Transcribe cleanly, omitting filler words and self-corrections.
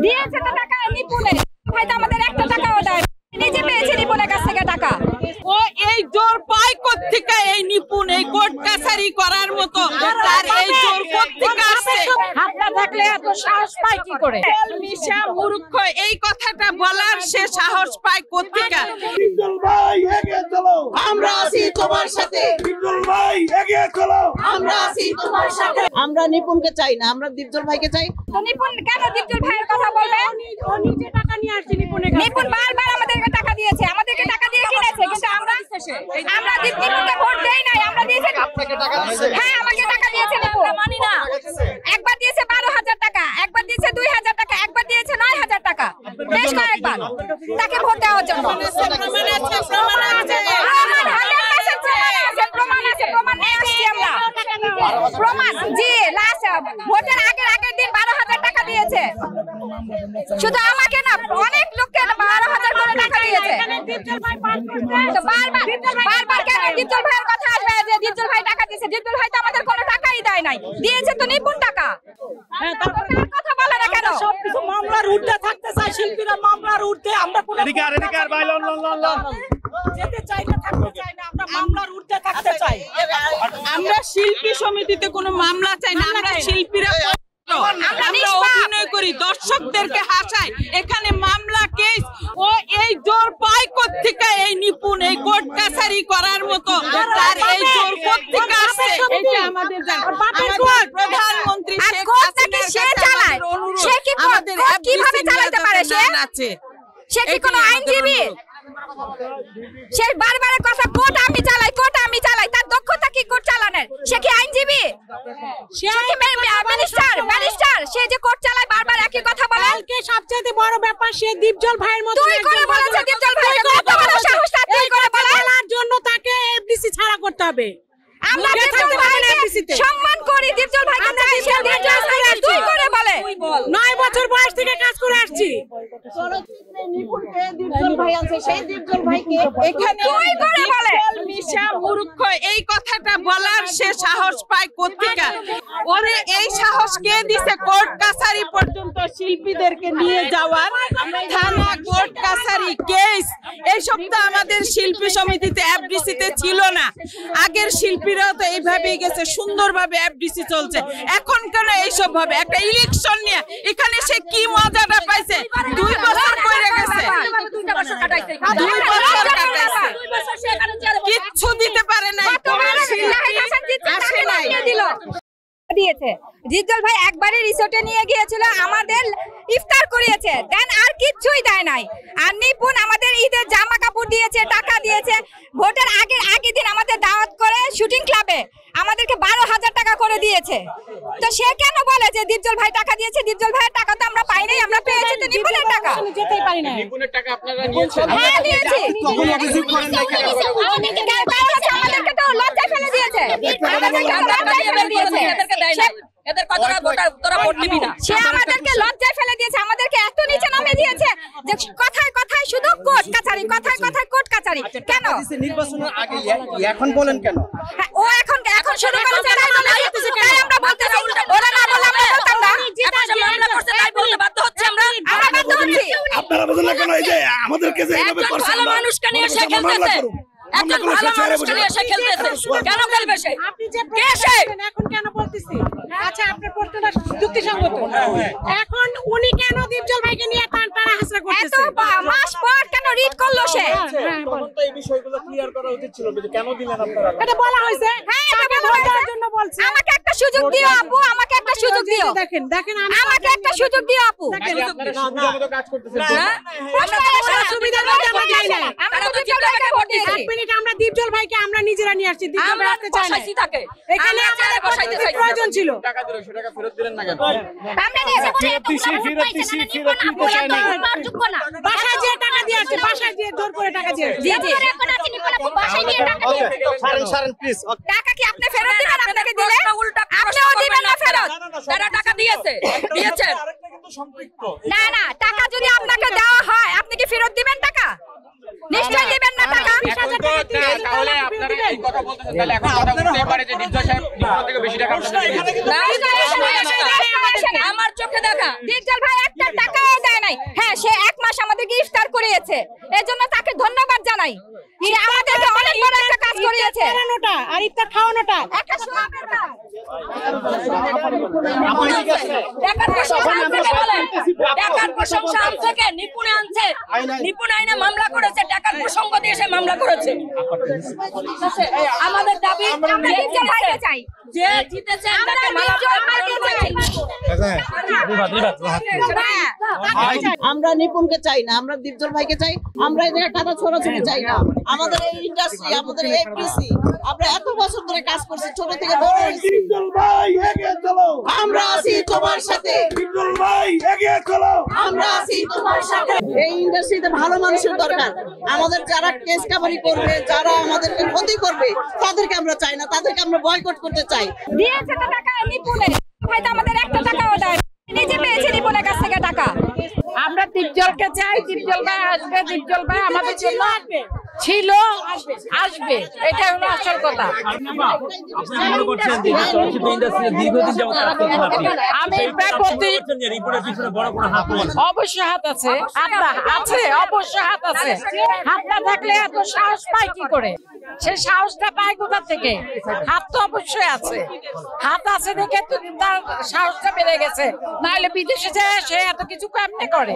দিয়েছে তো টাকা নিপুণে ভাই তো আমাদের একটা টাকাও দেয় নিজে পেয়েছে নিপুণের কাছ থেকে টাকা। ও এই জোর পায় কোত্থেকে এই নিপুণ এই কোর্ট কাছারি করার মতো তার এই জোর কোত্থেকে আসছে? হাতটা থাকলে এত সাহস পায় কি করে? মিশা মূর্খ এই কথাটা বলার সে সাহস পায় কোত্থেকে? বিপ্লব ভাই এগিয়ে চলো, আমরা আছি তোমার সাথে। বিপ্লব ভাই এগিয়ে চলো, আমরা আছি তোমার সাথে। আমরা নিপুণকে চাই না, আমরা দীপজল ভাইকে চাই। তো নিপুণ কেন দীপজল ভাইয়ের কথা বলবে? ও নিজে টাকা নিয়ে আসছে নিপুণের কাছে। নিপুণ বারবার আমাদেরকে টাকা দিয়েছে, আমাদেরকে টাকা দিয়ে কিনেছে, কিন্তু আমরা নিপুণকে ভোট দেই নাই। আমরা দিয়েছি আপনাকে টাকা দিয়েছে। হ্যাঁ আমাকে টাকা দিয়েছে নিপুণ। মানি না। একবার দিয়েছে 12,000 টাকা, একবার দিয়েছে 2,000 টাকা, একবার দিয়েছে 9,000 টাকা। বেশ কয়েকবার তাকে ভোট দেওয়ার জন্য। প্রমাণ নিয়ে আসছি আমরা। প্রমাণ জি লাস্ট ভোটের আগের দিন 12,000 টাকা দিয়েছে। শুধু আমাকে না অনেক লোককে 12,000 করে টাকা দিয়েছে। তো বারবার কেন দীপজল ভাইয়ের কথা আসবে যে দীপজল ভাই টাকা দিয়েছে? দীপজল ভাই তো আমাদের কোনো টাকাই দেয় নাই, দিয়েছে তো নিপুণ টাকা। কথা বলে না কেন? সবকিছু মামলার ঊর্ধ্বে থাকতে চাই শিল্পীরা, মামলার ঊর্ধ্বে। আমরা কোনো এদিকে ভাই লন যেতে চাই না, থাকতে চাই না, আমরা মামলার ঊর্ধ্বে থাকতে চাই। আমরা শিল্পী সমিতিতে কোনো মামলা চাই না, আমরা শিল্পীরা আমরা অভিনয় করি, দর্শকদেরকে হাসাই। এখানে মামলা কেস ও এই জোর পায় কোত্থেকে এই নিপুণ এই কোর্ট কাছারি করার মতো তার এই জোর কোত্থেকে আসছে? এটা আমাদের প্রধানমন্ত্রী শেখ হাসিনার সে কাছে চালায়, সে কি কিভাবে চালাতে পারে? সে কি কোনো আইনজীবী? সে বারবার কথা কোর্ট আমি চালাই, কোর্ট আমি চালাই। তার দক্ষতা কি কোর্ট চালানোর? সে কি আইনজীবী? সে কি ব্যারিস্টার? সে যে কোর্ট চালায় বারবার একই কথা বলে। কালকে সবচেয়ে বড় ব্যাপার সে দীপজল ভাইয়ের মতো তুই করে বলেছে দীপজল ভাইকে কত বড় সাহস তার, তুই করে বলার জন্য তাকে এফডিসি ছাড়া করতে হবে। আমরা দীপজল ভাইকে সম্মান করি, দীপজল ভাইকে চাই, সে দীপজল ভাইকে তুই করে বলে। 9 বছর বয়স থেকে কাজ করে আসছি। নিপুণকে দীপজল ভাই আছে, সেই দীপজল ভাইকে এখানে তুই করে বলে। মিশা মূর্খ এই কথাটা বলার সে সাহস পায় কোত্থেকে? ওরে এই সাহস কে দিছে কোর্ট কাছারি পর্যন্ত শিল্পীদেরকে নিয়ে যাওয়ার? থানা কোর্ট কাছারি কেস এইসব তো আমাদের শিল্পী সমিতিতে এফডিসিতে ছিল না। আগের শিল্পীরাও তো এইভাবেই গেছে, সুন্দরভাবে এফডিসি চলছে। এখন কেন এইসব ভাবে? একটা ইলেকশন নিয়ে এখানে সে কি মজাটা পাইছে? 2 বছর করে গেছে, 2 বছর কাটাইছে, কিচ্ছু দিতে পারে নাই। দিয়েছে দীপজল ভাই একবারই রিসোর্টে নিয়ে গিয়েছিল, আমাদের ইফতার করিয়েছে, দেন আর কিচ্ছুই দেয় নাই। আর নিপুণ আমাদের ঈদের জামা কাপড় দিয়েছে, টাকা দিয়েছে। ভোটের আগের দিন আমাদের দাওয়াত করে শুটিং ক্লাবে আমাদেরকে 12,000 টাকা করে দিয়েছে। তো সে কেন বলে যে দীপজল ভাই টাকা দিয়েছে? দীপজল ভাইয়ের টাকা তো আমরা পাই নাই, আমরা পেয়েছি তো নিপুণের টাকা। যেতেই পারি না। নিপুণের টাকা আপনারা নিয়েছেন? হ্যাঁ দিয়েছি। আমাদেরকে তো লজ্জায় ফেলে দিয়েছে, এদের কথাটা তোরা ভোট দিবি না। সে আমাদেরকে লজ্জায় ফেলে দিয়েছে, আমাদেরকে এত নিচে নামিয়ে দিয়েছে যে কথায় কথায় শুধু কোর্ট কাছারি, কথায় কথায় কোর্ট কাছারি। কেন নির্বাচনের আগে এখন বলেন কেন? ও এখন শুরু করেছে, তাই আমরা বলতেছি। ওরা না বললে আমরা বলতাম না। মামলা করছে তাই বলতে বাধ্য হচ্ছে আমরা বাধ্য হচ্ছি। আপনারা বুঝেন না কেন? এই যে আমাদেরকে যে এইভাবে করছে, ভালো মানুষকে নিয়ে সে খেলতেছে, একজন ভালো মানুষকে নিয়ে সে খেলতেছে। কেন খেলবে সে? আপনি যে এখন কেন বলতেছি? আচ্ছা আপনার প্রশ্নটা যুক্তিসঙ্গত। এখন উনি কেন দীপজল ভাইকে নিয়ে টানা হাসরা এত করতেছে? মাস পর কেন রিড করলো সে? তখন তো এই বিষয়গুলো ক্লিয়ার করা উচিত ছিল, কিন্তু কেন দিলেন আপনারা? এটা বলা হয়েছে। হ্যাঁ তাকে ভোট দেওয়ার জন্য বলছে। আমাকে একটা সুযোগ দিও আপু, আমাকে একটা সুযোগ দিও। দেখেন আমাকে একটা সুযোগ দিও আপু। আপনারা সুবিধা মতো কাজ করতেছেন। সুবিধার মধ্যে আমরা যাই না। আমরা তো দীপজল ভাইকে ভোট দিয়েছি। এক মিনিট, আমরা দীপজল ভাইকে আমরা নিজেরা নিয়ে আসছি। দীপজল ভাই আসতে চায় না। এখানে আমাদের বসাইতে প্রয়োজন ছিল। টাকা দিল, সে টাকা ফেরত দিলেন না কেন? আমরা নিয়েছি বলে ফেরত নিতে চায় না। বাসায় যে টাকা দিয়ে আসছে, বাসায় যে জোর করে টাকা দিয়ে আসছে। জি জি এখন আপনি নিপুণ বাসায় নিয়ে টাকা দিয়েছে। সারেন প্লিজ। টাকা কি আপনি ফেরত দিবেন? আপনাকে দিলে আপনিও দিবেন না ফেরত? তারা টাকা দিয়েছেন। আরেকটা কিন্তু সম্পৃক্ত। না না, টাকা যদি আপনাকে দেওয়া হয় আপনি কি ফেরত দিবেন টাকা? নিশ্চয়ই দিবেন না টাকা। তাহলে আপনারা এই কথা বলতেছেন, তাহলে এখন কথা বলতে পারে যে দীপজল সাহেব দীপজল থেকে বেশি টাকা আপনাদের দিয়েছে। আমার চোখে দেখা দীপজল ভাই একটা টাকাও দিয়েছে, এর জন্য তাকে ধন্যবাদ জানাই। সে আমাদেরকে অনেক বড় একটা কাজ করিয়েছে। করানোটা আর ইফতার খাওয়ানোটা একটা সোয়াবের কাজ। টাকার প্রশংসা থেকে বলেন, টাকার প্রশংসা থেকে নিপুণে আনছে, নিপুণ আইনে মামলা করেছে, টাকার প্রসঙ্গ দিয়ে সে মামলা করেছে। আমাদের দাবি আমরা ডিপজল ভাইকে চাই। যে জিতেছে আমরা তাকে মালা ডিপজল ভাইকে চাই। আমরা নিপুণকে চাই না, আমরা দীপজল ভাইকে চাই। আমরা এই জায়গায় কাদা ছোড়াছুড়ি চাই না। আমাদের এই ইন্ডাস্ট্রি, আমাদের এফডিসি, আমরা এত বছর ধরে কাজ করছি, ছোট থেকে বড় হয়েছি। ডিপজল ভাই এগিয়ে চলো, আমরা আছি তোমার সাথে, ডিপজল ভাই এগিয়ে চলো, আমরা আছি তোমার সাথে। এই ইন্ডাস্ট্রিতে ভালো মানুষের দরকার। আমাদের যারা কেস কাবারি করবে, যারা আমাদেরকে ক্ষতি করবে, তাদেরকে আমরা চাই না, তাদেরকে আমরা বয়কট করতে চাই। দিয়েছে তো টাকা নিপুণে, ভাই তো আমাদের একটা টাকাও দেয়। নিজে পেয়েছি নিপুণের কাছ থেকে টাকা। আমরা দীপজলকে চাই, দীপজল ভাই আসবে, দীপজল ভাই আমাদের জন্য ছিল, আসবে, এটা হলো আসল কথা। আমি অবশ্যই হাত আছে, অবশ্যই হাত আছে। হাত না থাকলে এত সাহস পায় কি করে? সে সাহসটা পায় কোথা থেকে? হাত তো অবশ্যই আছে, হাত আছে দেখে তো তার সাহসটা বেড়ে গেছে, নাহলে বিদেশে যায় সে এত কিছু কেমনে করে?